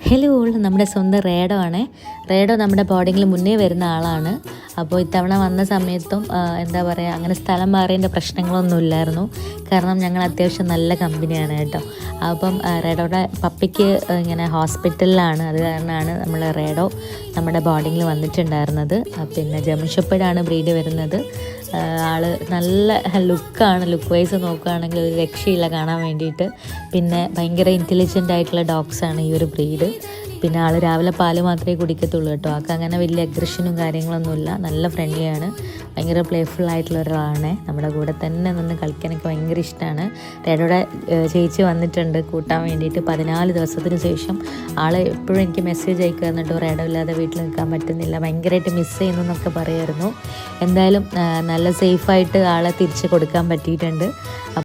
Hello all, നമ്മുടെ സ്വന്തം Rado ആണ്. റേഡോ നമ്മുടെ ബോർഡിങ്ങിൽ മുന്നേ വരുന്ന ആളാണ്. അപ്പോൾ ഇത്തവണ വന്ന സമയത്തും എന്താ പറയുക, അങ്ങനെ സ്ഥലം മാറിയതിൻ്റെ പ്രശ്നങ്ങളൊന്നും ഇല്ലായിരുന്നു. കാരണം ഞങ്ങൾ അത്യാവശ്യം നല്ല കമ്പനിയാണ് കേട്ടോ. അപ്പം റേഡോയുടെ പപ്പിക്ക് ഇങ്ങനെ ഹോസ്പിറ്റലിലാണ്, അത് കാരണമാണ് നമ്മൾ റേഡോ നമ്മുടെ ബോർഡിങ്ങിൽ വന്നിട്ടുണ്ടായിരുന്നത്. പിന്നെ ജർമ്മൻ ഷെപ്പേർഡാണ് ബ്രീഡ് വരുന്നത്. ആള് നല്ല ലുക്കാണ്, ലുക്ക് വൈസ് നോക്കുകയാണെങ്കിൽ ഒരു രക്ഷയില്ല കാണാൻ വേണ്ടിയിട്ട്. പിന്നെ ഭയങ്കര ഇൻ്റലിജൻ്റ് ആയിട്ടുള്ള ഡോഗ്സാണ് ഈ ഒരു ബ്രീഡ്. പിന്നെ ആൾ രാവിലെ പാല് മാത്രമേ കുടിക്കത്തുള്ളൂ കേട്ടോ. ആൾക്ക് അങ്ങനെ വലിയ അഗ്രഷനും കാര്യങ്ങളൊന്നുമില്ല, നല്ല ഫ്രണ്ട്ലിയാണ്, ഭയങ്കര പ്ലേഫുൾ ആയിട്ടുള്ള ഒരാളാണ്. നമ്മുടെ കൂടെ തന്നെ നിന്ന് കളിക്കാനൊക്കെ ഭയങ്കര ഇഷ്ടമാണ്. റേഡോയുടെ ചേച്ചി വന്നിട്ടുണ്ട് കൂട്ടാൻ വേണ്ടിയിട്ട്. 14 ദിവസത്തിന് ശേഷം ആൾ എപ്പോഴും എനിക്ക് മെസ്സേജ് അയക്കുക, എന്നിട്ട് റേഡോ ഇല്ലാതെ വീട്ടിൽ നിൽക്കാൻ പറ്റുന്നില്ല, ഭയങ്കരമായിട്ട് മിസ് ചെയ്യുന്നു എന്നൊക്കെ പറയുമായിരുന്നു. എന്തായാലും നല്ല സേഫായിട്ട് ആളെ തിരിച്ച് കൊടുക്കാൻ പറ്റിയിട്ടുണ്ട്.